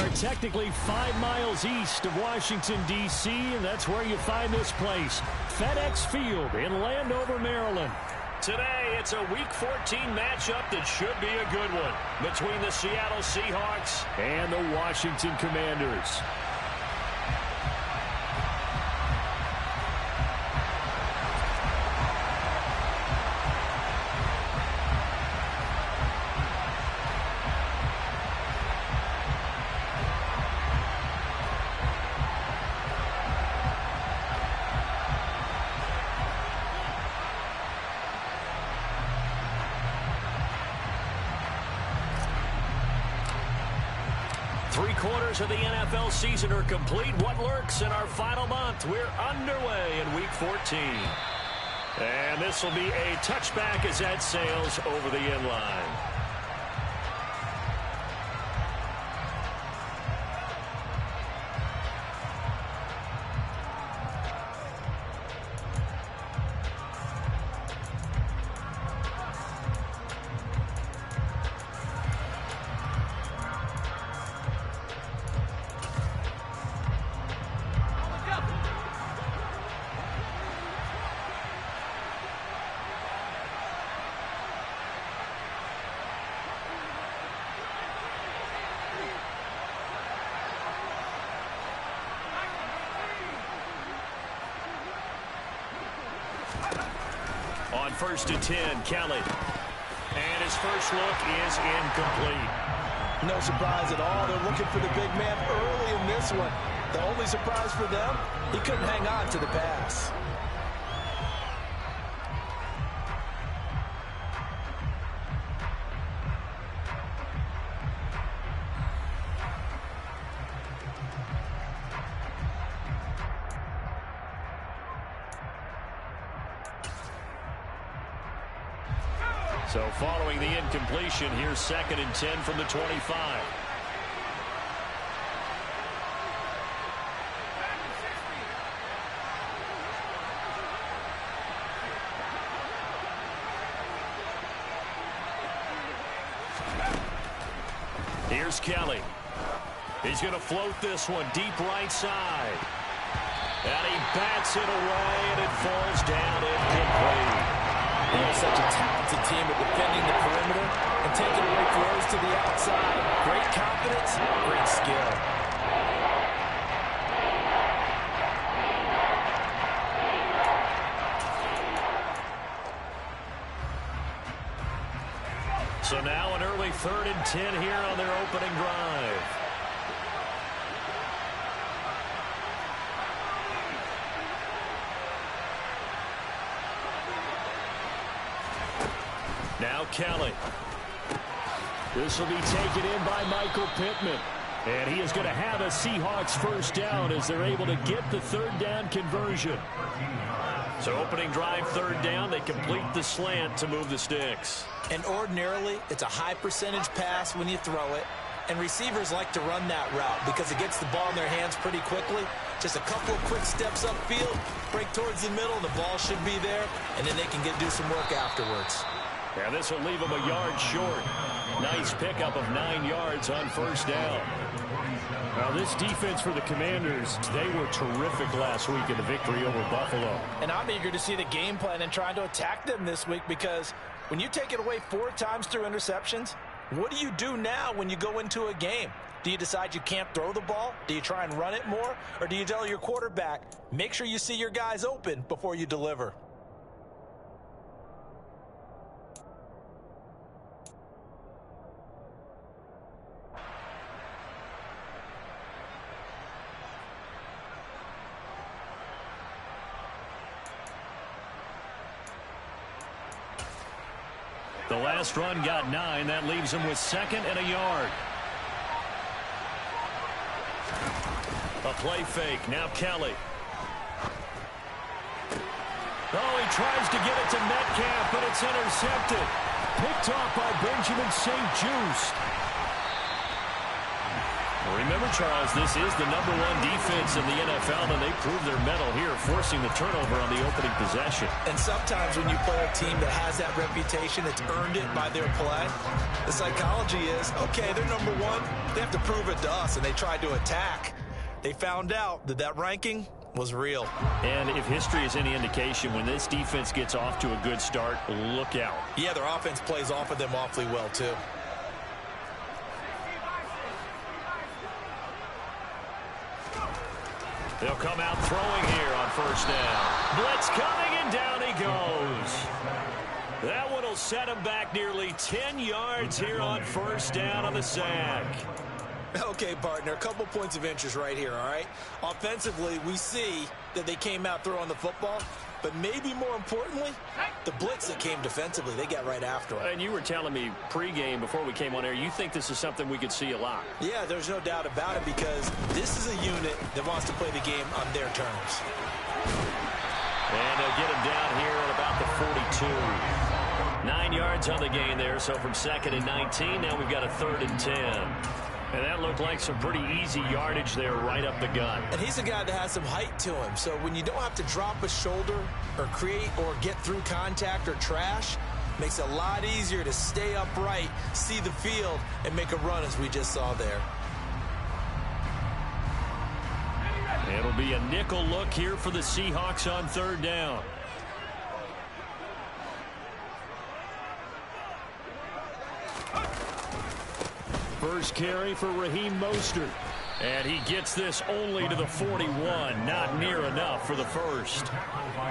are technically 5 miles east of Washington, D.C., and that's where you find this place, FedEx Field in Landover, Maryland. Today, it's a Week 14 matchup that should be a good one between the Seattle Seahawks and the Washington Commanders. Three-quarters of the NFL season are complete. What lurks in our final month? We're underway in Week 14. And this will be a touchback as that sails over the end line. On 1st and 10, Kelly. And his first look is incomplete. No surprise at all. They're looking for the big man early in this one. The only surprise for them, he couldn't hang on to the pass. So following the incompletion, here's 2nd and 10 from the 25. Here's Kelly. He's going to float this one deep right side. And he bats it away, and it falls down incomplete. They're such a talented team at defending the perimeter and taking away throws to the outside. Great confidence, great skill. So now an early 3rd and 10 here on their opening drive. Now Kelly. This will be taken in by Michael Pittman. And he is going to have a Seahawks first down as they're able to get the 3rd down conversion. So opening drive 3rd down, they complete the slant to move the sticks. And ordinarily, it's a high percentage pass when you throw it. And receivers like to run that route because it gets the ball in their hands pretty quickly. Just a couple of quick steps upfield, break towards the middle, the ball should be there, and then they can do some work afterwards. Yeah, this will leave them a yard short. Nice pickup of 9 yards on 1st down. Now, this defense for the Commanders, they were terrific last week in the victory over Buffalo. And I'm eager to see the game plan and trying to attack them this week because when you take it away 4 times through interceptions, what do you do now when you go into a game? Do you decide you can't throw the ball? Do you try and run it more? Or do you tell your quarterback, make sure you see your guys open before you deliver? The last run got 9. That leaves him with 2nd and a yard. A play fake. Now Kelly. Oh, he tries to get it to Metcalf, but it's intercepted. Picked off by Benjamin St. Juste. Remember, Charles, this is the #1 defense in the NFL, and they proved their mettle here, forcing the turnover on the opening possession. And sometimes when you play a team that has that reputation, that's earned it by their play, the psychology is, okay, they're #1. They have to prove it to us, and they tried to attack. They found out that that ranking was real. And if history is any indication, when this defense gets off to a good start, look out. Yeah, their offense plays off of them awfully well, too. They'll come out throwing here on first down. Blitz coming, and down he goes. That one will set him back nearly 10 yards here on first down on the sack. Okay, partner, a couple points of interest right here, all right? Offensively, we see that they came out throwing the football, but maybe more importantly, the blitz that came defensively, they got right after it. And you were telling me pregame before we came on air, you think this is something we could see a lot. Yeah, there's no doubt about it, because this is a unit that wants to play the game on their terms. And they'll get him down here at about the 42. 9 yards on the gain there, so from 2nd and 19, now we've got a 3rd and 10. And that looked like some pretty easy yardage there right up the gut. And he's a guy that has some height to him. So when you don't have to drop a shoulder or create or get through contact or trash, makes it a lot easier to stay upright, see the field, and make a run as we just saw there. It'll be a nickel look here for the Seahawks on 3rd down. First carry for Raheem Mostert. And he gets this only to the 41. Not near enough for the first.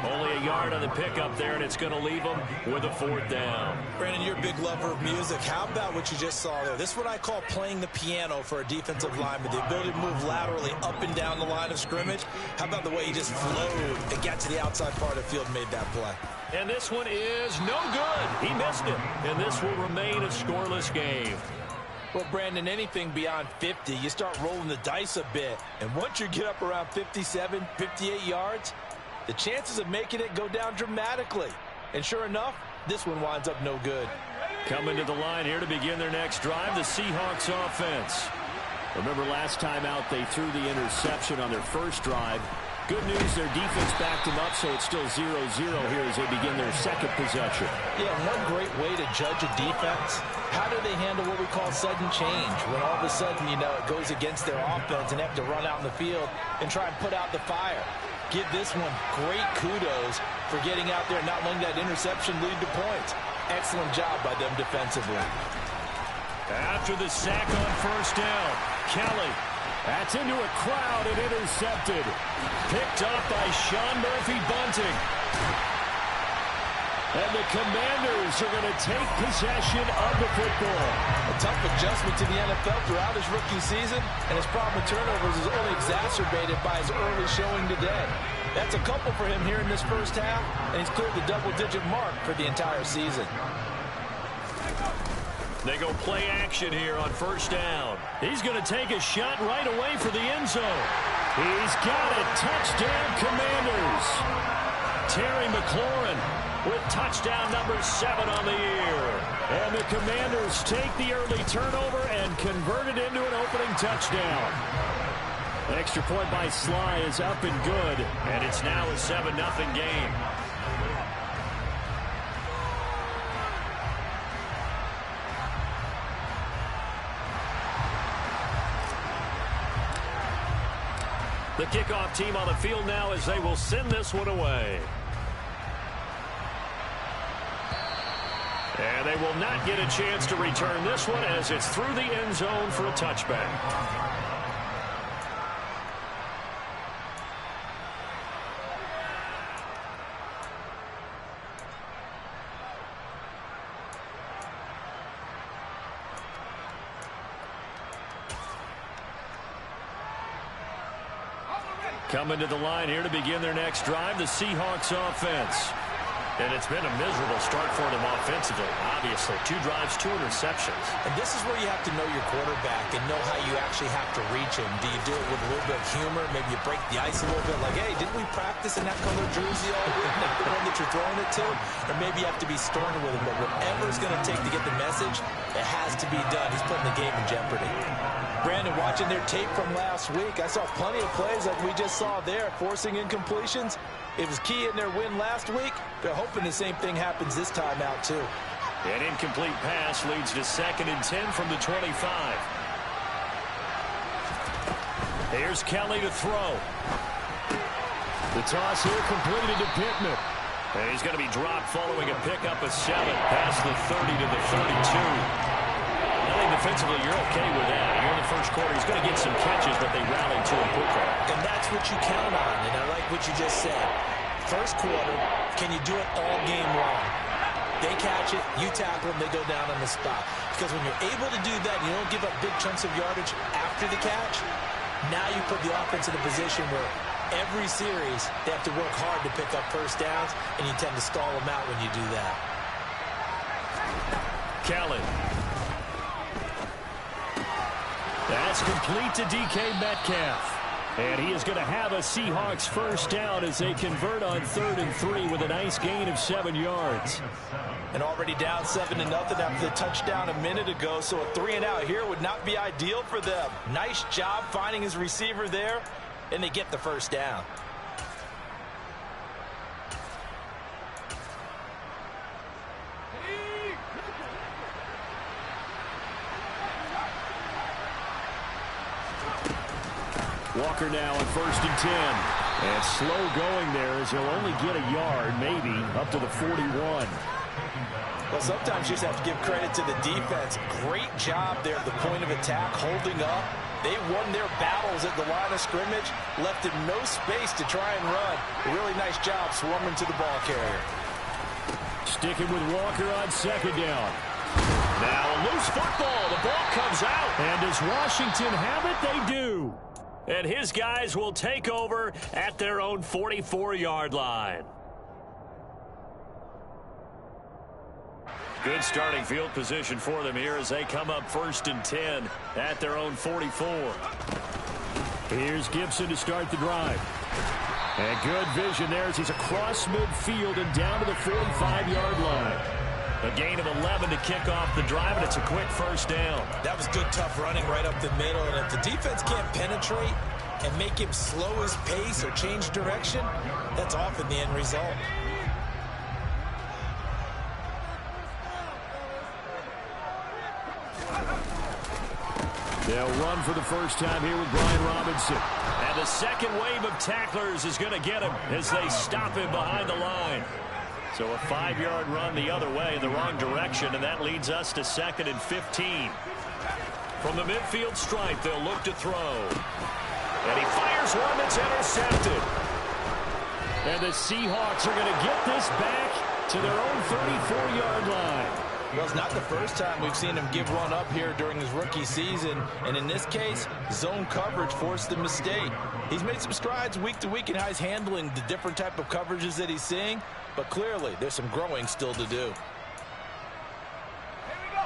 Only a yard on the pickup there, and it's going to leave him with a 4th down. Brandon, you're a big lover of music. How about what you just saw there? This is what I call playing the piano for a defensive lineman. The ability to move laterally up and down the line of scrimmage. How about the way he just flowed and got to the outside part of the field and made that play? And this one is no good. He missed it. And this will remain a scoreless game. Well, Brandon, anything beyond 50, you start rolling the dice a bit. And once you get up around 57, 58 yards, the chances of making it go down dramatically. And sure enough, this one winds up no good. Coming to the line here to begin their next drive, the Seahawks offense. Remember last time out, they threw the interception on their first drive. Good news, their defense backed them up, so it's still 0-0 here as they begin their second possession. Yeah, one great way to judge a defense, how do they handle what we call sudden change? When all of a sudden, you know, it goes against their offense and they have to run out in the field and try and put out the fire. Give this one great kudos for getting out there and not letting that interception lead to points. Excellent job by them defensively. After the sack on first down, Kelly. That's into a crowd and intercepted. Picked up by Sean Murphy-Bunting. And the Commanders are going to take possession of the football. A tough adjustment to the NFL throughout his rookie season, and his problem with turnovers is only exacerbated by his early showing today. That's a couple for him here in this first half, and he's cleared the double-digit mark for the entire season. They go play action here on first down. He's going to take a shot right away for the end zone. He's got it. Touchdown, Commanders. Terry McLaurin with touchdown number 7 on the year. And the Commanders take the early turnover and convert it into an opening touchdown. The extra point by Sly is up and good, and it's now a 7-0 game. The kickoff team on the field now as they will send this one away. And they will not get a chance to return this one as it's through the end zone for a touchback. Coming to the line here to begin their next drive, the Seahawks offense. And it's been a miserable start for them offensively, obviously. 2 drives, 2 interceptions. And this is where you have to know your quarterback and know how you actually have to reach him. Do you do it with a little bit of humor? Maybe you break the ice a little bit, like, hey, didn't we practice in that color jersey all week? Like the one that you're throwing it to? Or maybe you have to be sterner with him. But whatever it's going to take to get the message, it has to be done. He's putting the game in jeopardy. Brandon, watching their tape from last week, I saw plenty of plays like we just saw there, forcing incompletions. It was key in their win last week. They're hoping the same thing happens this time out, too. An incomplete pass leads to 2nd and 10 from the 25. Here's Kelly to throw. The toss here completed to Pittman. And he's going to be dropped following a pickup of 7 past the 30 to the 32. I think defensively you're okay with that. Here in the first quarter, he's going to get some catches, but they rallied to him quickly. And that's what you count on, and I like what you just said. First quarter, can you do it all game long? They catch it, you tackle them, they go down on the spot. Because when you're able to do that, you don't give up big chunks of yardage after the catch, now you put the offense in a position where every series they have to work hard to pick up first downs, and you tend to stall them out when you do that. Kelly. That's complete to DK Metcalf. And he is going to have a Seahawks first down as they convert on 3rd and 3 with a nice gain of 7 yards. And already down 7-0 after the touchdown a minute ago, so a 3-and-out here would not be ideal for them. Nice job finding his receiver there, and they get the first down. Walker now on 1st and 10. And slow going there as he'll only get a yard, maybe, up to the 41. Well, sometimes you just have to give credit to the defense. Great job there at the point of attack, holding up. They won their battles at the line of scrimmage, left him no space to try and run. A really nice job swarming to the ball carrier. Sticking with Walker on 2nd down. Now a loose football. The ball comes out. And does Washington have it? They do. And his guys will take over at their own 44-yard line. Good starting field position for them here as they come up 1st and 10 at their own 44. Here's Gibson to start the drive. And good vision there as he's across midfield and down to the 45-yard line. A gain of 11 to kick off the drive, and it's a quick first down. That was good, tough running right up the middle. And if the defense can't penetrate and make him slow his pace or change direction, that's often the end result. They'll run for the first time here with Brian Robinson. And the second wave of tacklers is going to get him as they stop him behind the line. So a 5-yard run the other way in the wrong direction, and that leads us to 2nd and 15. From the midfield stripe, they'll look to throw. And he fires one that's intercepted. And the Seahawks are going to get this back to their own 34-yard line. Well, it's not the first time we've seen him give one up here during his rookie season. And in this case, zone coverage forced the mistake. He's made some strides week to week in how he's handling the different type of coverages that he's seeing. But clearly, there's some growing still to do.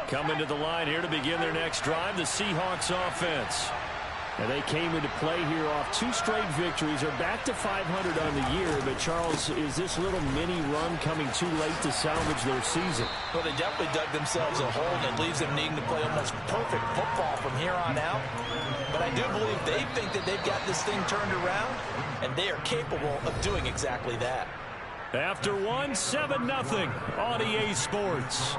Coming to the line here to begin their next drive, the Seahawks offense. And they came into play here off 2 straight victories. They're back to 500 on the year. But, Charles, is this little mini run coming too late to salvage their season? Well, they definitely dug themselves a hole, and it leaves them needing to play almost perfect football from here on out. But I do believe they think that they've got this thing turned around, and they are capable of doing exactly that. After one, 7-0 on EA Sports.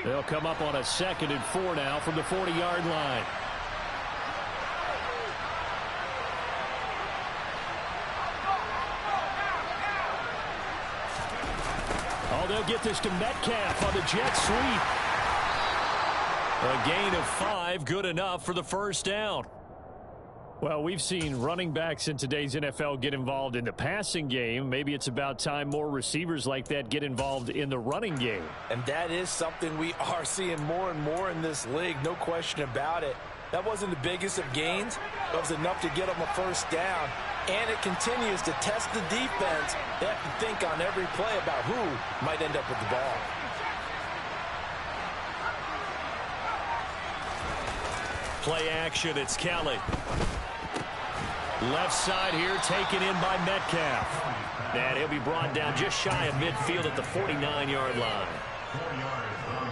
They'll come up on a 2nd and 4 now from the 40-yard line. Oh, they'll get this to Metcalf on the jet sweep. A gain of 5, good enough for the first down. Well, we've seen running backs in today's NFL get involved in the passing game. Maybe it's about time more receivers like that get involved in the running game. And that is something we are seeing more and more in this league, no question about it. That wasn't the biggest of gains, but it was enough to get them a first down. And it continues to test the defense. They have to think on every play about who might end up with the ball. Play action, it's Kelly. Left side here, taken in by Metcalf. And he'll be brought down just shy of midfield at the 49-yard line.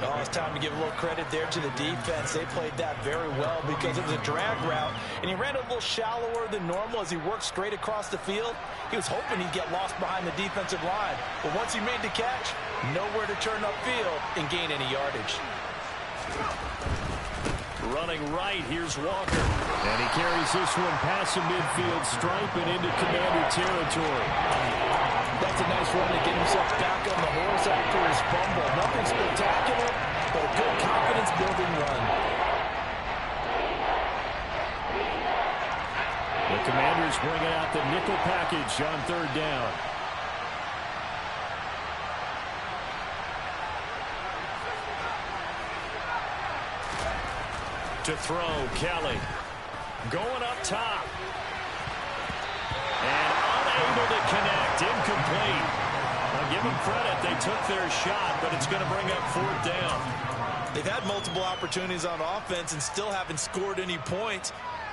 Oh, it's time to give a little credit there to the defense. They played that very well because it was a drag route, and he ran a little shallower than normal as he worked straight across the field. He was hoping he'd get lost behind the defensive line, but once he made the catch, nowhere to turn upfield and gain any yardage. Running right, here's Walker. And he carries this one past the midfield stripe and into Commander territory. That's a nice run to get himself back on the horse after his fumble. Nothing spectacular, but a good confidence-building run. The Commanders bringing out the nickel package on third down. To throw, Kelly. Going up top. And unable to connect. Incomplete. I'll give them credit. They took their shot, but it's going to bring up fourth down. They've had multiple opportunities on offense and still haven't scored any points.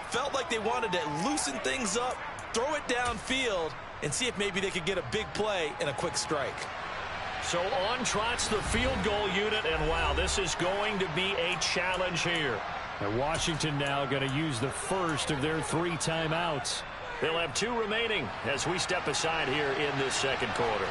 Felt like they wanted to loosen things up, throw it downfield, and see if maybe they could get a big play and a quick strike. So on trots the field goal unit, and wow, this is going to be a challenge here. And Washington now going to use the first of their 3 timeouts. They'll have 2 remaining as we step aside here in this second quarter.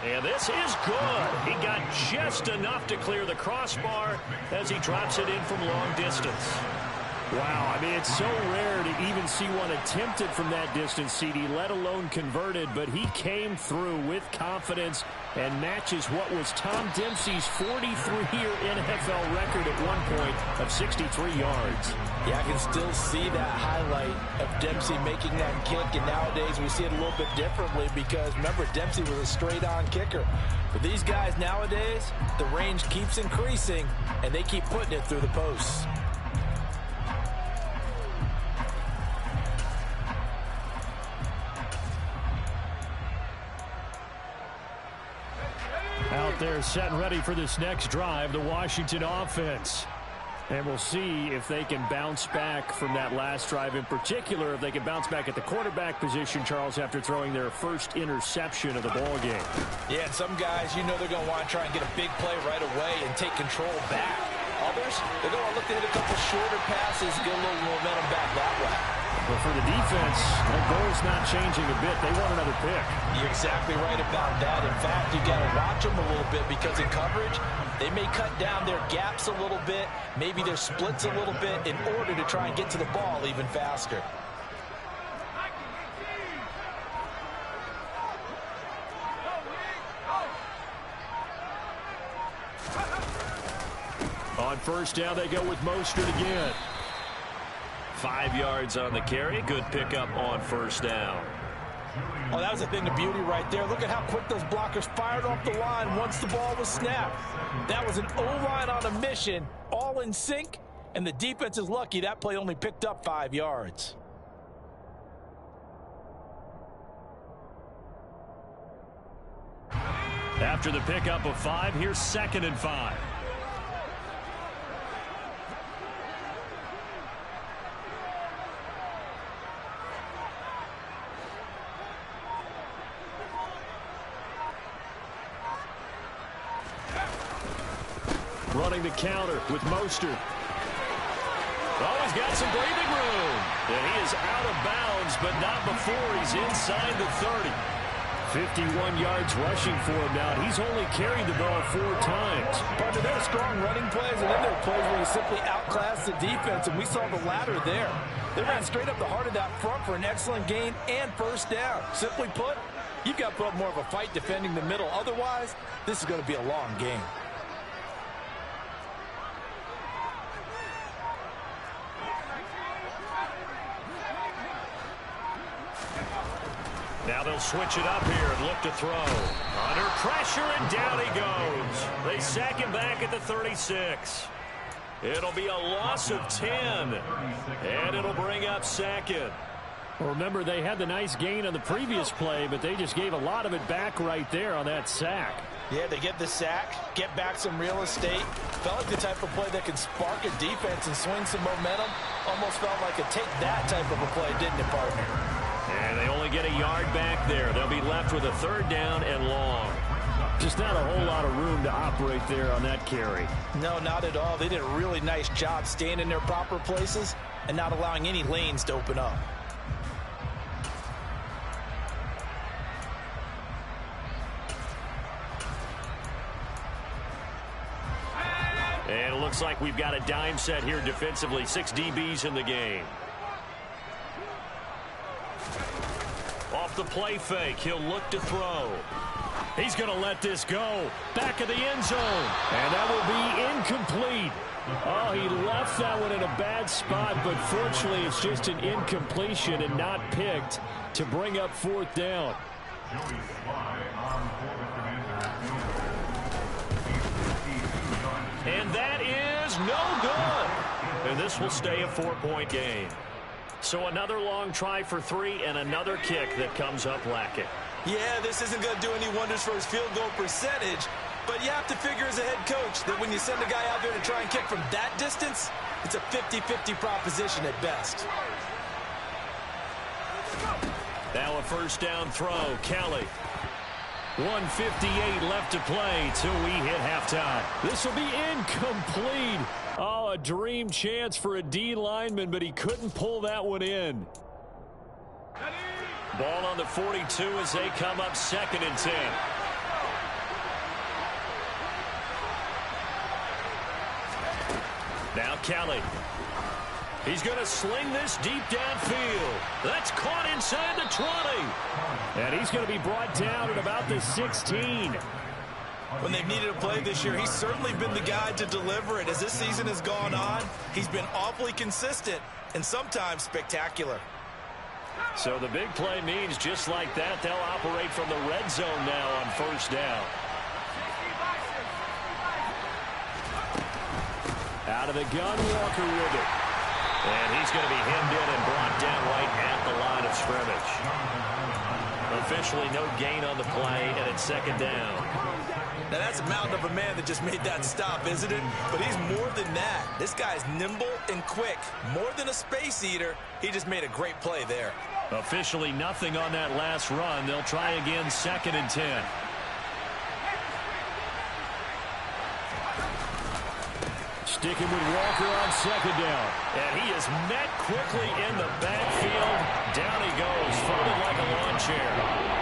And this is good. He got just enough to clear the crossbar as he drops it in from long distance. Wow, I mean, it's so rare to even see one attempted from that distance, CD, let alone converted, but he came through with confidence and matches what was Tom Dempsey's 43-year NFL record at one point of 63 yards. Yeah, I can still see that highlight of Dempsey making that kick, and nowadays we see it a little bit differently because, remember, Dempsey was a straight-on kicker. For these guys nowadays, the range keeps increasing, and they keep putting it through the posts. Out there set and ready for this next drive, the Washington offense. And we'll see if they can bounce back from that last drive, in particular, if they can bounce back at the quarterback position, Charles, after throwing their first interception of the ball game. Yeah, and some guys, you know they're going to want to try and get a big play right away and take control back. Others, they're going to look to hit a couple shorter passes, get a little momentum back that way. But for the defense, their goal's not changing a bit. They want another pick. You're exactly right about that. In fact, you got to watch them a little bit because in coverage, they may cut down their gaps a little bit, maybe their splits a little bit in order to try and get to the ball even faster. On first down, they go with Mostert again. 5 yards on the carry. Good pickup on first down. Oh, that was a thing of beauty right there. Look at how quick those blockers fired off the line once the ball was snapped. That was an O-line on a mission, all in sync, and the defense is lucky that play only picked up 5 yards. After the pickup of 5, here's 2nd and 5. Running the counter with Mostert. Oh, he's got some breathing room. And he is out of bounds, but not before he's inside the 30. 51 yards rushing for him now. He's only carried the ball 4 times. Partner, there are strong running plays, and then there are plays where you simply outclass the defense, and we saw the latter there. They ran straight up the heart of that front for an excellent gain and first down. Simply put, you've got to put up more of a fight defending the middle. Otherwise, this is going to be a long game. Now they'll switch it up here and look to throw. Under pressure, and down he goes. They sack him back at the 36. It'll be a loss of 10, and it'll bring up second. Well, remember, they had the nice gain on the previous play, but they just gave a lot of it back right there on that sack. Yeah, they get the sack, get back some real estate. Felt like the type of play that can spark a defense and swing some momentum. Almost felt like a take that type of a play, didn't it, partner? And they only get a yard back there. They'll be left with a third down and long. Just not a whole lot of room to operate there on that carry. No, not at all. They did a really nice job staying in their proper places and not allowing any lanes to open up. And it looks like we've got a dime set here defensively. 6 DBs in the game. Off the play fake, he'll look to throw. He's going to let this go. Back of the end zone. And that will be incomplete. Oh, he left that one in a bad spot, but fortunately it's just an incompletion and not picked to bring up fourth down. And that is no good. And this will stay a 4-point game. So another long try for 3 and another kick that comes up lacking. Yeah, this isn't going to do any wonders for his field goal percentage, but you have to figure as a head coach that when you send a guy out there to try and kick from that distance, it's a 50-50 proposition at best. Now a first down throw. Kelly. 1:58 left to play till we hit halftime. This will be incomplete. Oh, a dream chance for a D lineman, but he couldn't pull that one in. Ball on the 42 as they come up 2nd and 10. Now Kelly. He's going to sling this deep downfield. That's caught inside the 20. And he's going to be brought down at about the 16. When they've needed a play this year, he's certainly been the guy to deliver it. As this season has gone on, he's been awfully consistent and sometimes spectacular. So the big play means just like that, they'll operate from the red zone now on first down. Out of the gun, Walker with it. And he's going to be hemmed in and brought down right at the line of scrimmage. Officially no gain on the play, and it's 2nd down. Now that's a mountain of a man that just made that stop, isn't it? But he's more than that. This guy's nimble and quick. More than a space eater, he just made a great play there. Officially nothing on that last run. They'll try again 2nd and 10. Sticking with Walker on 2nd down. And he is met quickly in the backfield. Down he goes, folded like a lawn chair.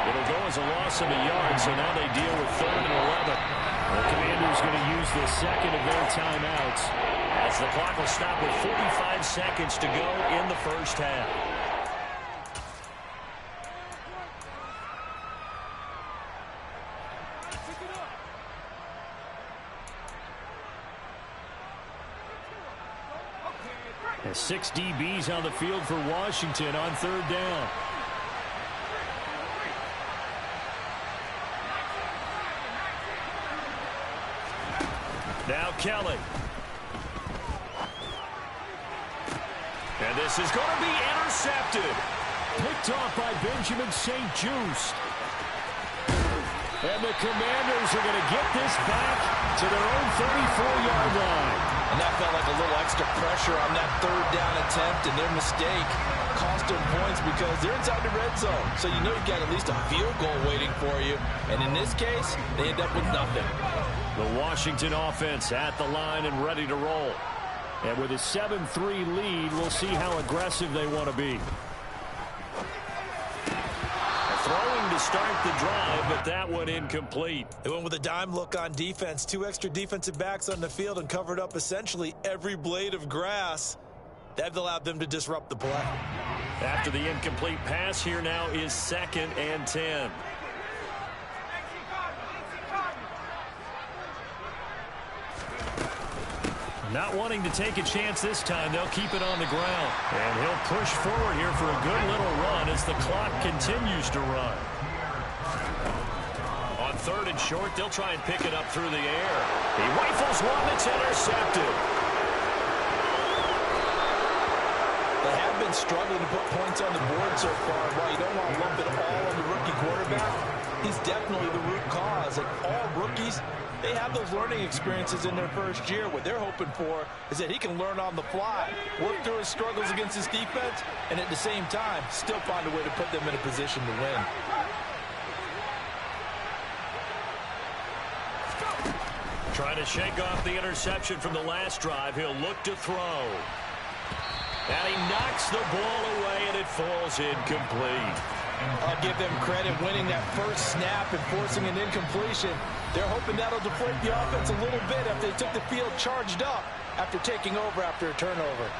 It'll go as a loss of a yard, so now they deal with 3rd and 11. The Commanders going to use the second of their timeouts, as the clock will stop with 45 seconds to go in the first half. And 6 DBs on the field for Washington on 3rd down. Now Kelly. And this is going to be intercepted. Picked off by Benjamin St-Juste. And the Commanders are going to get this back to their own 34-yard line. And that felt like a little extra pressure on that 3rd down attempt, and their mistake cost them points because they're inside the red zone. So you know you've got at least a field goal waiting for you. And in this case, they end up with nothing. The Washington offense at the line and ready to roll. And with a 7-3 lead, we'll see how aggressive they want to be. Throwing to start the drive, but that one incomplete. They went with a dime look on defense. 2 extra defensive backs on the field and covered up essentially every blade of grass. That allowed them to disrupt the play. After the incomplete pass, here now is 2nd and 10. Not wanting to take a chance this time, they'll keep it on the ground. And he'll push forward here for a good little run as the clock continues to run. On 3rd and short, they'll try and pick it up through the air. He rifles one that's intercepted. They have been struggling to put points on the board so far. While you don't want to lump it all on the rookie quarterback, he's definitely the root cause. And all rookies, they have those learning experiences in their first year. What they're hoping for is that he can learn on the fly, work through his struggles against his defense, and at the same time, still find a way to put them in a position to win. Trying to shake off the interception from the last drive. He'll look to throw. And he knocks the ball away, and it falls incomplete. I'll give them credit winning that first snap and forcing an incompletion. They're hoping that'll deflate the offense a little bit after they took the field charged up after taking over after a turnover.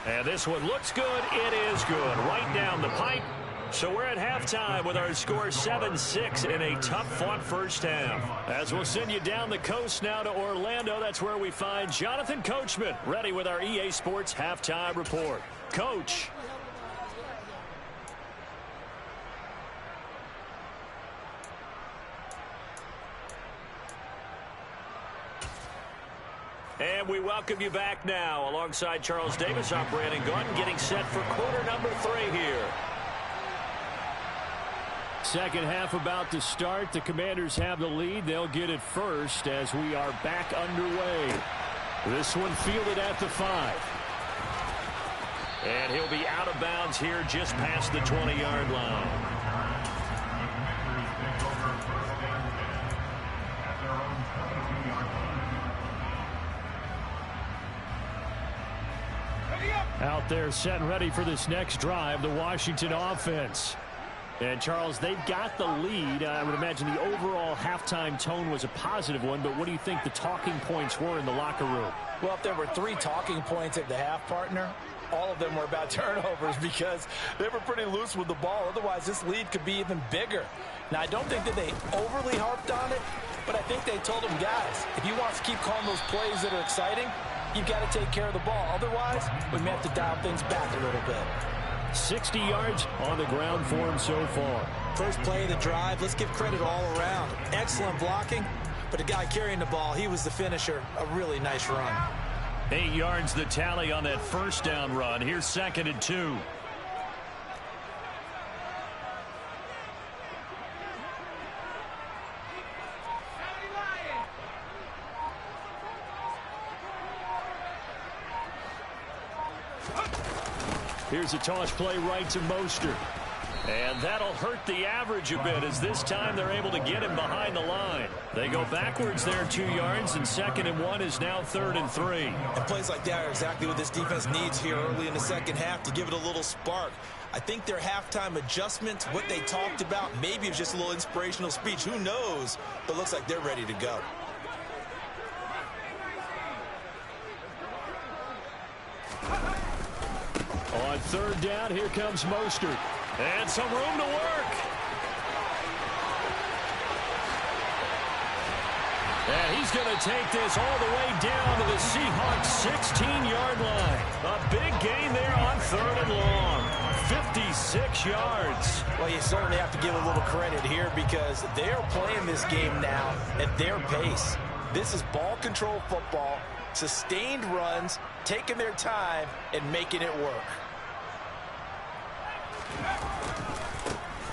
And this one looks good. It is good. Right down the pipe. So we're at halftime with our score 7-6 in a tough-fought first half. As we'll send you down the coast now to Orlando, that's where we find Jonathan Coachman ready with our EA Sports halftime report. Coach. And we welcome you back now. Alongside Charles Davis, I'm Brandon Gunn, getting set for quarter number 3 here. Second half about to start. The Commanders have the lead. They'll get it first as we are back underway. This one fielded at the 5. And he'll be out of bounds here just past the 20-yard line. Out there set and ready for this next drive, the Washington offense. And, Charles, they've got the lead. I would imagine the overall halftime tone was a positive one, but what do you think the talking points were in the locker room? Well, if there were 3 talking points at the half, partner, all of them were about turnovers because they were pretty loose with the ball. Otherwise, this lead could be even bigger. Now, I don't think that they overly harped on it, but I think they told them, guys, if you want to keep calling those plays that are exciting, you've got to take care of the ball. Otherwise, we may have to dial things back a little bit. 60 yards on the ground for him so far. First play of the drive, let's give credit all around. Excellent blocking, but the guy carrying the ball, he was the finisher. A really nice run. 8 yards the tally on that first down run. Here's 2nd and 2. Here's a toss play right to Mostert. And that'll hurt the average a bit as this time they're able to get him behind the line. They go backwards there 2 yards, and 2nd and 1 is now 3rd and 3. And plays like that are exactly what this defense needs here early in the second half to give it a little spark. I think their halftime adjustment, what they talked about, maybe it was just a little inspirational speech. Who knows? But looks like they're ready to go. On 3rd down, here comes Mostert. And some room to work. And he's going to take this all the way down to the Seahawks' 16-yard line. A big gain there on 3rd and long. 56 yards. Well, you certainly have to give a little credit here because they're playing this game now at their pace. This is ball control football, sustained runs, taking their time, and making it work.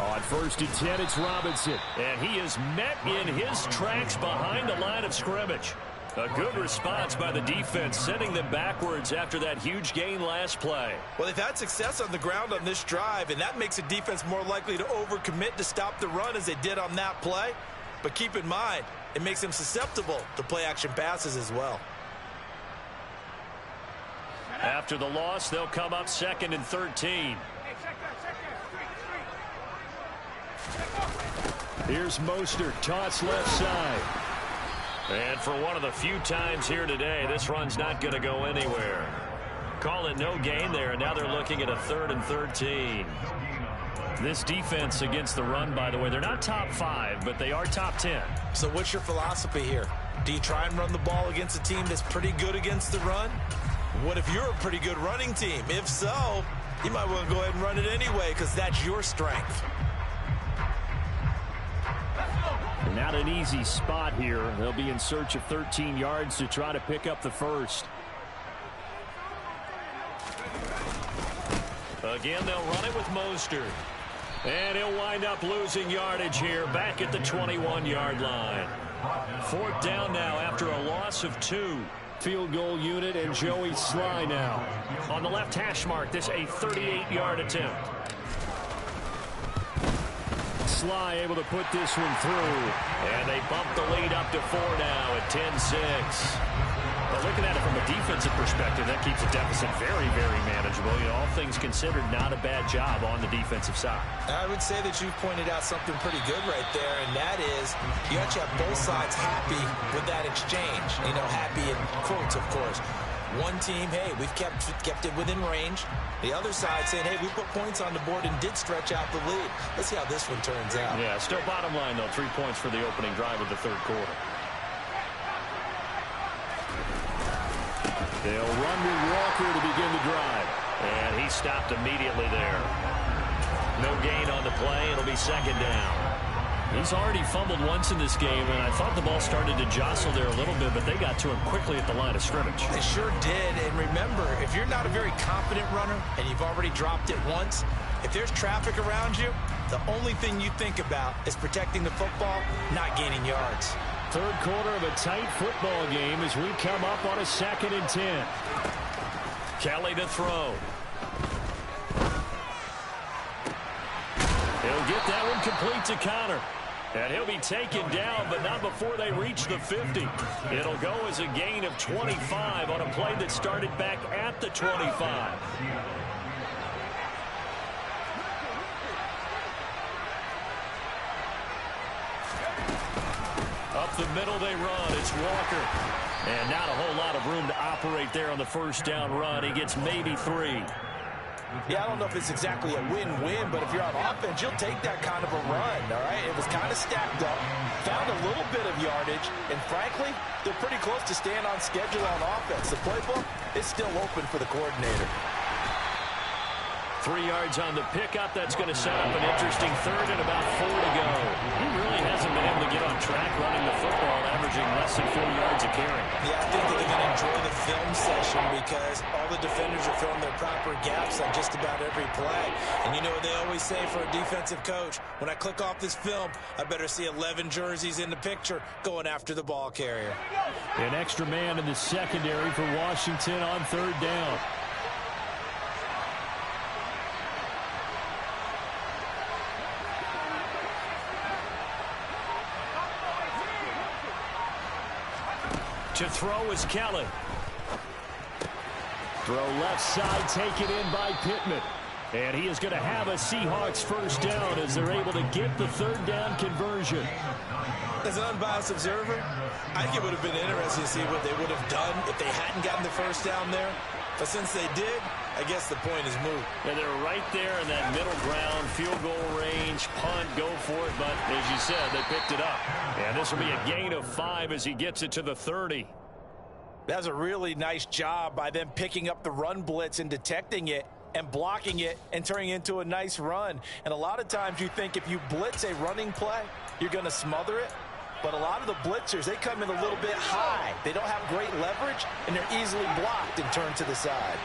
On 1st and 10, it's Robinson. And he is met in his tracks behind the line of scrimmage. A good response by the defense, sending them backwards after that huge gain last play. Well, they've had success on the ground on this drive, and that makes a defense more likely to overcommit to stop the run as they did on that play. But keep in mind, it makes them susceptible to play-action passes as well. After the loss, they'll come up 2nd and 13. Here's Mostert, toss left side. And for one of the few times here today, this run's not going to go anywhere. Call it no gain there, and now they're looking at a 3rd and 13. This defense against the run, by the way, they're not top 5, but they are top 10. So what's your philosophy here? Do you try and run the ball against a team that's pretty good against the run? What if you're a pretty good running team? If so, you might want to go ahead and run it anyway because that's your strength. Not an easy spot here. They'll be in search of 13 yards to try to pick up the first. Again, they'll run it with Mostert. And he'll wind up losing yardage here back at the 21-yard line. 4th down now after a loss of 2. Field goal unit and Joey Sly now. On the left hash mark, this a 38-yard attempt. Sly able to put this one through. And they bump the lead up to 4 now at 10-6. But looking at it from a defensive perspective, that keeps the deficit very, very manageable. You know, all things considered, not a bad job on the defensive side. I would say that you've pointed out something pretty good right there, and that is you actually have both sides happy with that exchange. You know, happy in quotes, of course. One team, hey, we've kept it within range. The other side saying, hey, we put points on the board and did stretch out the lead. Let's see how this one turns out. Yeah, still bottom line, though, 3 points for the opening drive of the 3rd quarter. They'll run with Walker to begin the drive. And he stopped immediately there. No gain on the play. It'll be 2nd down. He's already fumbled once in this game, and I thought the ball started to jostle there a little bit, but they got to him quickly at the line of scrimmage. They sure did. And remember, if you're not a very confident runner and you've already dropped it once, if there's traffic around you, the only thing you think about is protecting the football, not gaining yards. 3rd quarter of a tight football game as we come up on a 2nd and 10. Kelly to throw. He'll get that one complete to Connor. And he'll be taken down, but not before they reach the 50. It'll go as a gain of 25 on a play that started back at the 25. Up the middle they run. It's Walker. And not a whole lot of room to operate there on the 1st down run. He gets maybe 3. Yeah, I don't know if it's exactly a win-win, but if you're on offense, you'll take that kind of a run, all right? It was kind of stacked up, found a little bit of yardage, and frankly, they're pretty close to staying on schedule on offense. The playbook is still open for the coordinator. 3 yards on the pickup. That's going to set up an interesting 3rd and about 4 to go. He really hasn't been able to get on track running the football, averaging less than 4 yards a carry. Yeah, I think that they're going to enjoy the film session because all the defenders are filling their proper gaps on just about every play. And you know what they always say for a defensive coach? When I click off this film, I better see 11 jerseys in the picture going after the ball carrier. An extra man in the secondary for Washington on 3rd down. To throw is Kelly. Throw left side, taken in by Pittman. And he is going to have a Seahawks 1st down as they're able to get the 3rd down conversion. As an unbiased observer, I think it would have been interesting to see what they would have done if they hadn't gotten the 1st down there. But since they did, I guess the point is moot. And they're right there in that middle ground, field goal range, punt, go for it. But as you said, they picked it up. And this will be a gain of 5 as he gets it to the 30. That was a really nice job by them picking up the run blitz and detecting it and blocking it and turning it into a nice run. And a lot of times you think if you blitz a running play, you're going to smother it. But a lot of the blitzers, they come in a little bit high. They don't have great leverage, and they're easily blocked and turned to the side.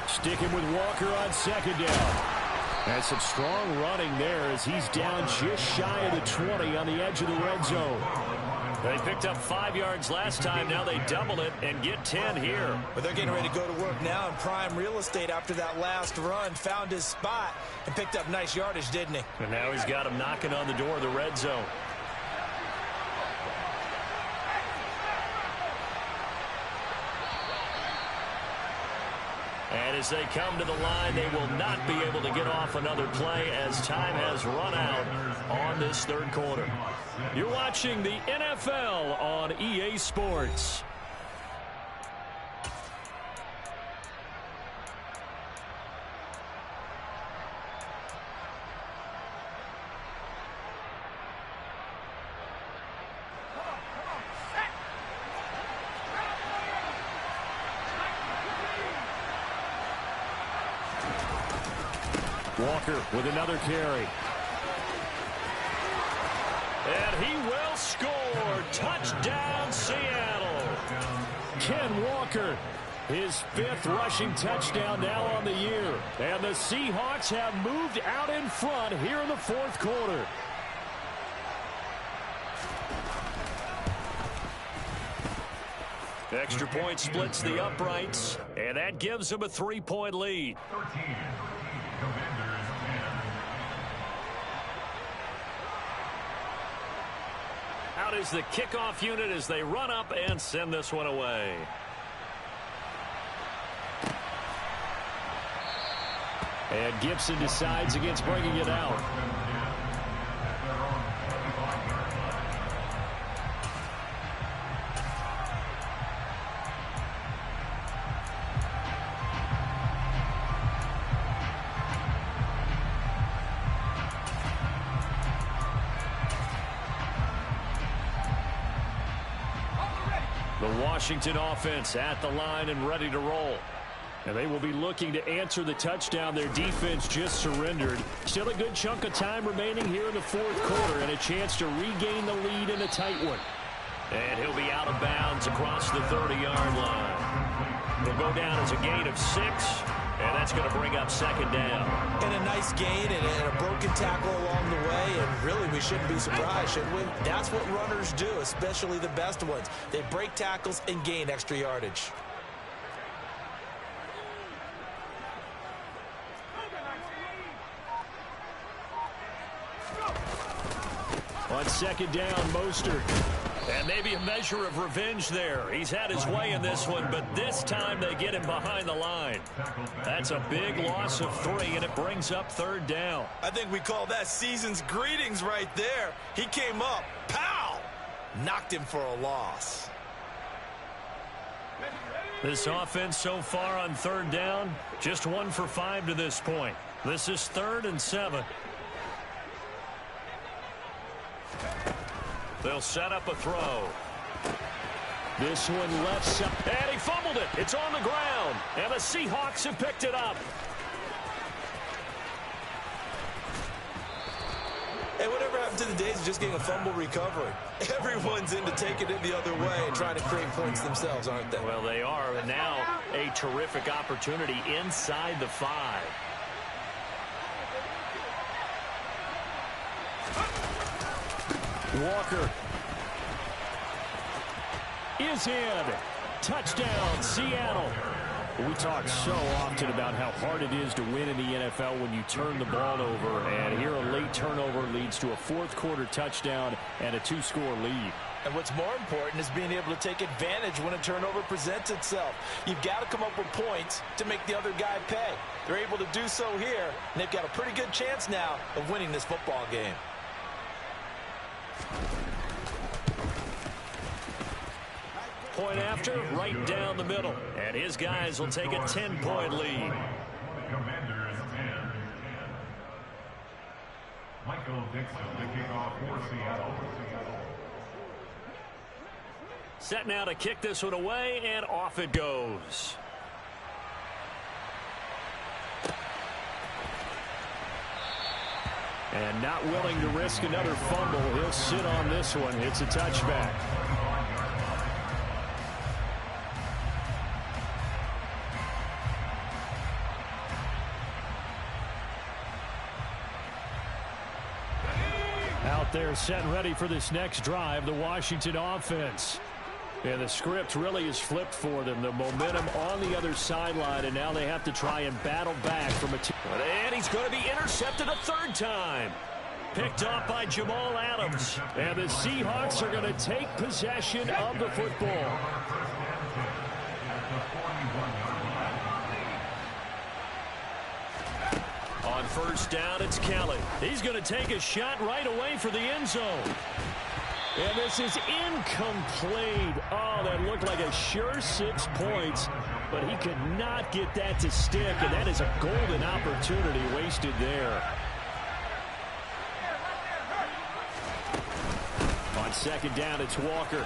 Sticking with Walker on 2nd down. And some strong running there as he's down just shy of the 20 on the edge of the red zone. They picked up 5 yards last time. Now they double it and get 10 here. But they're getting ready to go to work now in prime real estate after that last run. Found his spot and picked up nice yardage, didn't he? And now he's got him knocking on the door of the red zone. And as they come to the line, they will not be able to get off another play as time has run out on this third quarter. You're watching the NFL on EA Sports. Walker with another carry. And he will score. Touchdown, Seattle. Ken Walker, his 5th rushing touchdown now on the year. And the Seahawks have moved out in front here in the 4th quarter. Extra point splits the uprights, and that gives them a 3-point lead. Out is the kickoff unit as they run up and send this one away. And Gibson decides against bringing it out. The Washington offense at the line and ready to roll. And they will be looking to answer the touchdown their defense just surrendered. Still a good chunk of time remaining here in the 4th quarter and a chance to regain the lead in a tight one. And he'll be out of bounds across the 30-yard line. He'll go down as a gain of 6, and that's going to bring up 2nd down. And a nice gain and a broken tackle along the way, and really we shouldn't be surprised, should we? That's what runners do, especially the best ones. They break tackles and gain extra yardage. On 2nd down, Mostert. And maybe a measure of revenge there. He's had his way in this one, but this time they get him behind the line. That's a big loss of 3, and it brings up 3rd down. I think we call that season's greetings right there. He came up, pow! Knocked him for a loss. This offense so far on 3rd down, just 1 for 5 to this point. This is 3rd and 7. They'll set up a throw. This one left side. And he fumbled it. It's on the ground. And the Seahawks have picked it up. Hey, whatever happened to the days of just getting a fumble recovery? Everyone's into taking it the other way and trying to create points themselves, aren't they? Well, they are. And now a terrific opportunity inside the 5. Walker is in. Touchdown, Seattle. We talk so often about how hard it is to win in the NFL when you turn the ball over, and here a late turnover leads to a 4th quarter touchdown and a 2-score lead. And what's more important is being able to take advantage when a turnover presents itself. You've got to come up with points to make the other guy pay. They're able to do so here, and they've got a pretty good chance now of winning this football game. Point after, right down the middle. And his guys will take a 10-point lead. Commanders 10. Michael Dixon, the kickoff for Seattle. Set now to kick this one away, and off it goes. And not willing to risk another fumble, he'll sit on this one. It's a touchback. Out there set and ready for this next drive, the Washington offense. And the script really is flipped for them. The momentum on the other sideline, and now they have to try and battle back from a... And he's going to be intercepted a 3rd time. Picked up by Jamal Adams. And the Seahawks are going to take possession of the football. first down, it's Kelly. He's going to take a shot right away for the end zone. And this is incomplete. Oh, that looked like a sure 6 points, but he could not get that to stick, and that is a golden opportunity wasted there. On second down, it's Walker.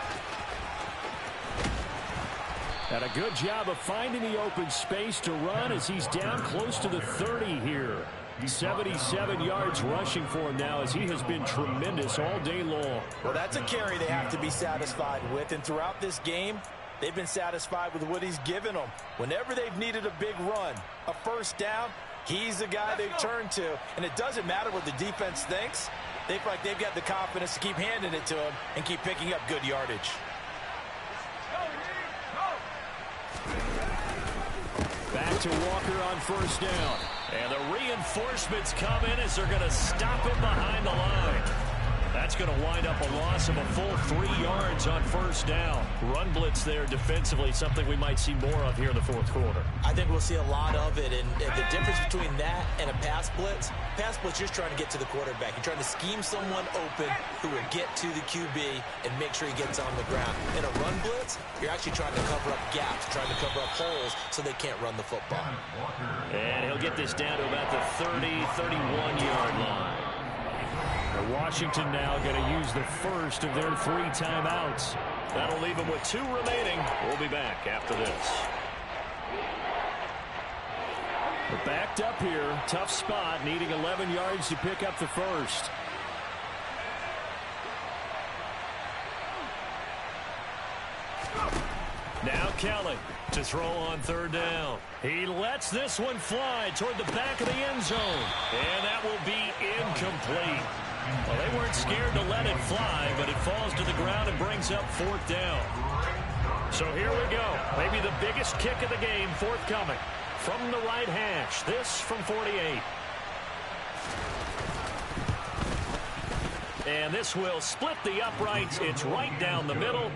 And a good job of finding the open space to run as he's down close to the 30 here. 77 yards rushing for him now as he has been tremendous all day long. Well, that's a carry they have to be satisfied with. And throughout this game, they've been satisfied with what he's given them. Whenever they've needed a big run, a first down, he's the guy they turn to. And it doesn't matter what the defense thinks. They feel like they've got the confidence to keep handing it to him and keep picking up good yardage. Back to Walker on first down. And the reinforcements come in as they're going to stop him behind the line. That's going to wind up a loss of a full 3 yards on first down. Run blitz there defensively, something we might see more of here in the fourth quarter. I think we'll see a lot of it, and the difference between that and a pass blitz, you're trying to get to the quarterback. You're trying to scheme someone open who will get to the QB and make sure he gets on the ground. In a run blitz, you're actually trying to cover up gaps, trying to cover up holes so they can't run the football. And he'll get this down to about the 30, 31-yard line. Washington now going to use the first of their 3 timeouts. That'll leave them with 2 remaining. We'll be back after this. We're backed up here. Tough spot, needing 11 yards to pick up the first. Now Kelly to throw on third down. He lets this one fly toward the back of the end zone. And that will be incomplete. Well, they weren't scared to let it fly, but it falls to the ground and brings up fourth down. So here we go. Maybe the biggest kick of the game forthcoming. From the right hash, this from 48. And this will split the uprights. It's right down the middle.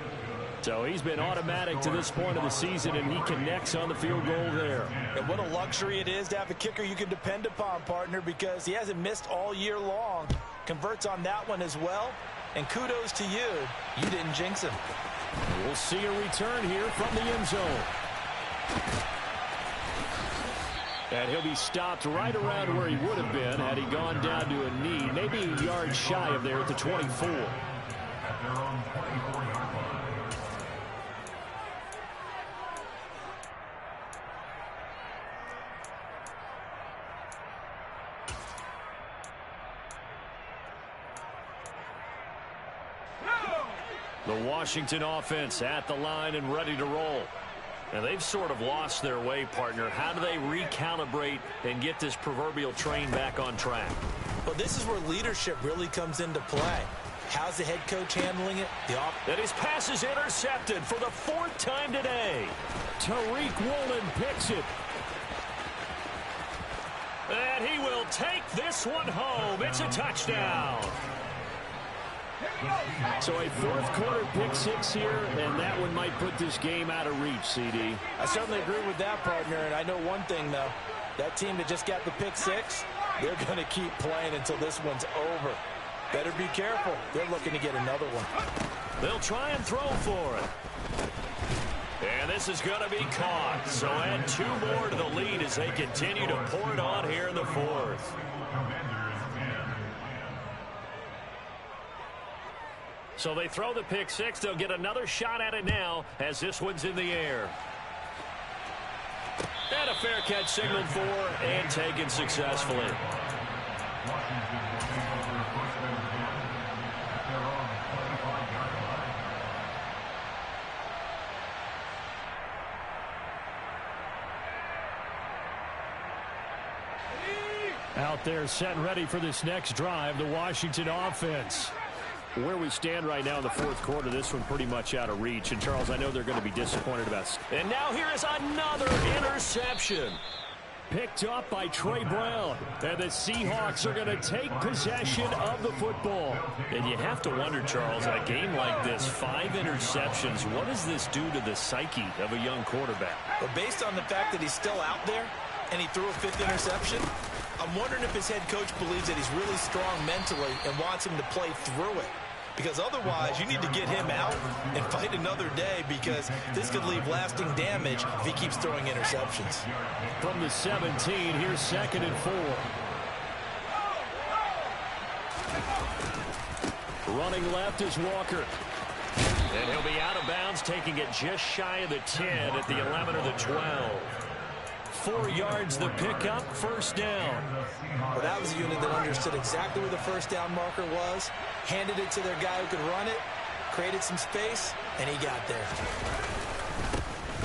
So he's been automatic to this point of the season, and he connects on the field goal there. And what a luxury it is to have a kicker you can depend upon, partner, because he hasn't missed all year long. Converts on that one as well. And kudos to you. You didn't jinx him. We'll see a return here from the end zone. And he'll be stopped right around where he would have been had he gone down to a knee, maybe a yard shy of there at the 24. The Washington offense at the line and ready to roll. And they've sort of lost their way, partner. How do they recalibrate and get this proverbial train back on track? Well, this is where leadership really comes into play. How's the head coach handling it? And his pass is intercepted for the 4th time today. Tariq Woolen picks it. And he will take this one home. It's a touchdown. So a 4th quarter pick 6 here, and that one might put this game out of reach, CD. I certainly agree with that, partner, and I know one thing, though. That team that just got the pick 6, they're going to keep playing until this one's over. Better be careful. They're looking to get another one. They'll try and throw for it. And this is going to be caught. So add 2 more to the lead as they continue to pour it on here in the 4th. So they throw the pick 6. They'll get another shot at it now as this one's in the air. And a fair catch signaled for and taken successfully. Out there set and ready for this next drive, the Washington offense. Where we stand right now in the 4th quarter, this one pretty much out of reach. And, Charles, I know they're going to be disappointed about it. And now here is another interception. Picked up by Trey Brown. And the Seahawks are going to take possession of the football. And you have to wonder, Charles, in a game like this, 5 interceptions, what does this do to the psyche of a young quarterback? But based on the fact that he's still out there and he threw a 5th interception, I'm wondering if his head coach believes that he's really strong mentally and wants him to play through it. Because otherwise, you need to get him out and fight another day, because this could leave lasting damage if he keeps throwing interceptions. From the 17, here's 2nd and 4. Running left is Walker. And he'll be out of bounds, taking it just shy of the 10 at the 11 or the 12. 4 yards the pickup, 1st down. Well, that was a unit that understood exactly where the 1st down marker was, handed it to their guy who could run it, created some space, and he got there.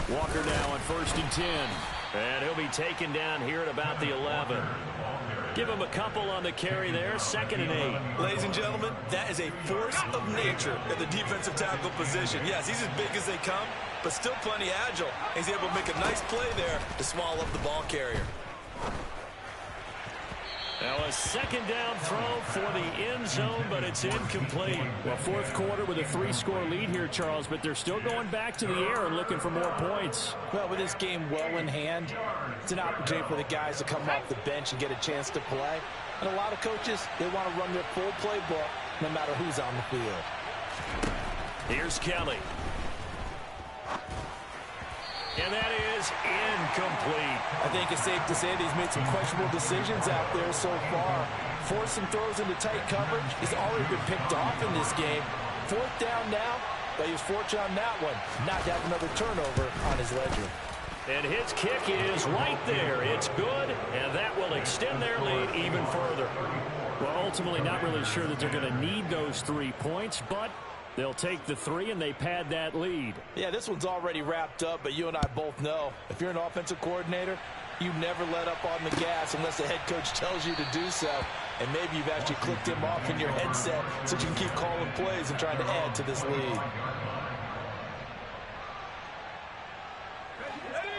Walker now on 1st and 10. And he'll be taken down here at about the 11. Give him a couple on the carry there, 2nd and 8. Ladies and gentlemen, that is a force of nature at the defensive tackle position. Yes, he's as big as they come, but still plenty agile. He's able to make a nice play there to swallow up the ball carrier. Now a 2nd down throw for the end zone, but it's incomplete. Well, 4th quarter with a 3-score lead here, Charles, but they're still going back to the air and looking for more points. Well, with this game well in hand, it's an opportunity for the guys to come off the bench and get a chance to play. And a lot of coaches, they want to run their full playbook no matter who's on the field. Here's Kelly. And that is incomplete. I think it's safe to say that he's made some questionable decisions out there so far. Forced some throws into tight coverage. He's already been picked off in this game. 4th down now, but he was fortunate on that one. Not to have another turnover on his ledger. And his kick is right there. It's good, and that will extend their lead even further. Well, ultimately not really sure that they're going to need those 3 points, but they'll take the 3 and they pad that lead. Yeah, this one's already wrapped up, but you and I both know if you're an offensive coordinator, you never let up on the gas unless the head coach tells you to do so. And maybe you've actually clicked him off in your headset so you can keep calling plays and trying to add to this lead.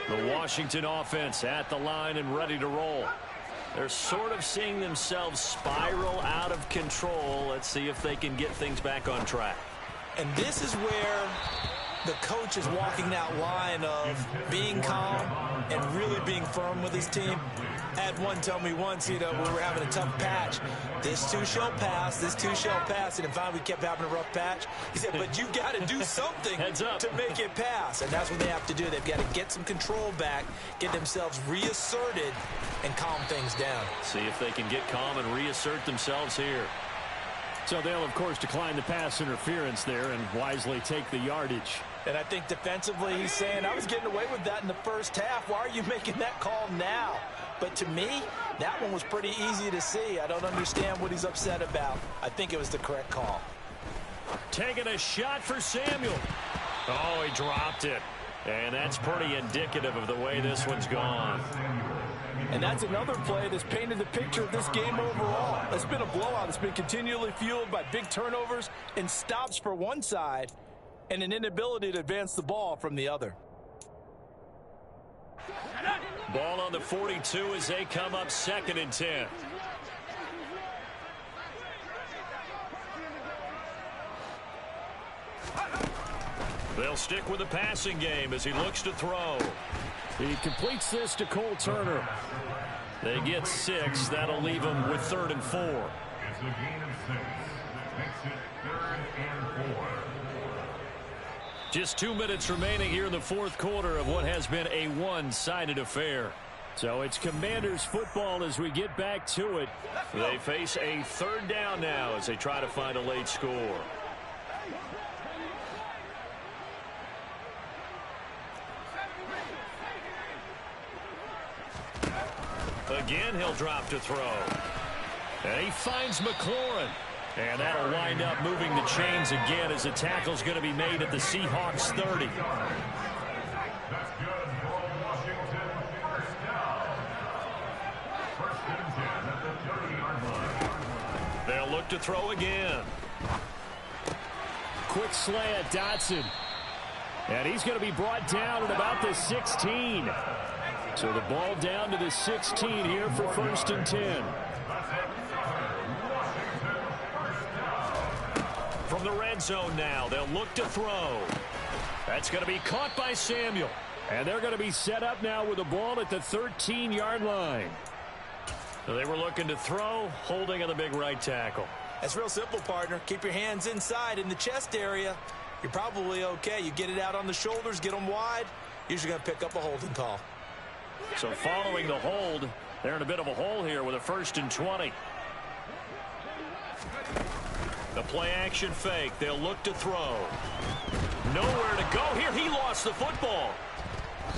The Washington offense at the line and ready to roll. They're sort of seeing themselves spiral out of control. Let's see if they can get things back on track. And this is where the coach is walking that line of being calm and really being firm with his team. I had one tell me once, we were having a tough patch. This too shall pass, this too shall pass. And finally we kept having a rough patch. He said, but you got to do something to make it pass. And that's what they have to do. They've got to get some control back, get themselves reasserted, and calm things down. See if they can get calm and reassert themselves here. So they'll, of course, decline the pass interference there and wisely take the yardage. And I think defensively he's saying, I was getting away with that in the 1st half. Why are you making that call now? But to me, that one was pretty easy to see. I don't understand what he's upset about. I think it was the correct call. Taking a shot for Samuel. Oh, he dropped it. And that's pretty indicative of the way this one's gone. And that's another play that's painted the picture of this game overall. It's been a blowout. It's been continually fueled by big turnovers and stops for one side and an inability to advance the ball from the other. Ball on the 42 as they come up 2nd and 10. They'll stick with the passing game as he looks to throw. He completes this to Cole Turner. They get 6. That'll leave them with 3rd and 4. It's a gain of 6. Makes it 3rd and 4. Just 2 minutes remaining here in the 4th quarter of what has been a one-sided affair. So it's Commanders football as we get back to it. They face a 3rd down now as they try to find a late score. Again, he'll drop to throw. And he finds McLaurin. And that'll wind up moving the chains again as the tackle's going to be made at the Seahawks 30. That's good for Washington. 1st down. 1st and 10 at the 30-yard line. They'll look to throw again. Quick slant, Dotson. And he's going to be brought down at about the 16. So the ball down to the 16 here for 1st and 10. From the red zone now, they'll look to throw. That's going to be caught by Samuel. And they're going to be set up now with the ball at the 13-yard line. They were looking to throw, holding on the big right tackle. That's real simple, partner. Keep your hands inside in the chest area. You're probably okay. You get it out on the shoulders, get them wide. Usually going to pick up a holding call. So following the hold, they're in a bit of a hole here with a 1st and 20. The play action fake. They'll look to throw. Nowhere to go here. He lost the football.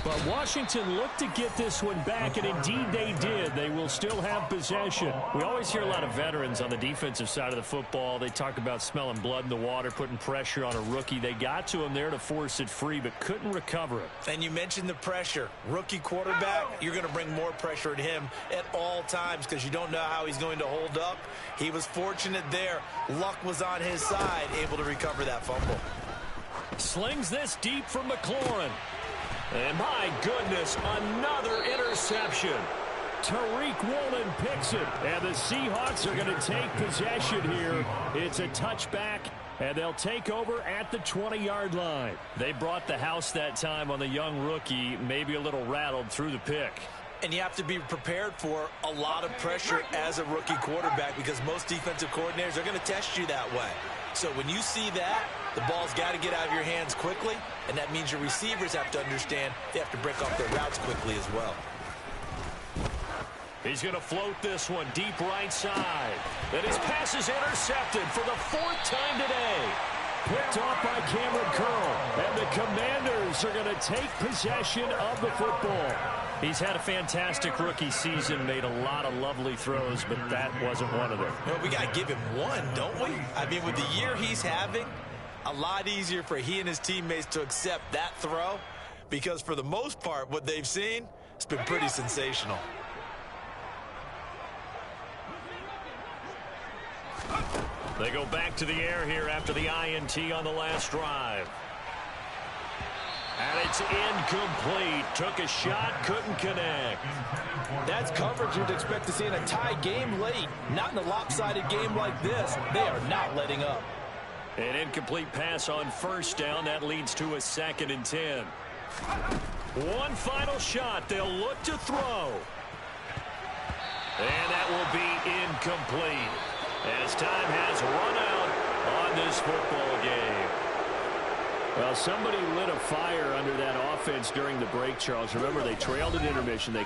But Washington looked to get this one back, and indeed they did. They will still have possession. We always hear a lot of veterans on the defensive side of the football. They talk about smelling blood in the water, putting pressure on a rookie. They got to him there to force it free, but couldn't recover it. And you mentioned the pressure. Rookie quarterback, you're going to bring more pressure at him at all times because you don't know how he's going to hold up. He was fortunate there. Luck was on his side, able to recover that fumble. Slings this deep from McLaurin. And my goodness, another interception. Tariq Woolen picks it, and the Seahawks are going to take possession here. It's a touchback, and they'll take over at the 20-yard line. They brought the house that time on the young rookie, maybe a little rattled through the pick. And you have to be prepared for a lot of pressure as a rookie quarterback because most defensive coordinators are going to test you that way. So when you see that, the ball's got to get out of your hands quickly, and that means your receivers have to understand they have to break off their routes quickly as well. He's going to float this one deep right side. Then his pass is intercepted for the 4th time today. Picked off by Cameron Curl, and the Commanders are going to take possession of the football. He's had a fantastic rookie season, made a lot of lovely throws, but that wasn't one of them. Well, we got to give him one, don't we? I mean, with the year he's having, a lot easier for he and his teammates to accept that throw because for the most part, what they've seen, it's been pretty sensational. They go back to the air here after the INT on the last drive. And it's incomplete. Took a shot, couldn't connect. That's coverage you'd expect to see in a tie game late. Not in a lopsided game like this. They are not letting up. An incomplete pass on 1st down. That leads to a 2nd and 10. One final shot. They'll look to throw. And that will be incomplete as time has run out on this football game. Well, somebody lit a fire under that offense during the break, Charles. Remember, they trailed at intermission. They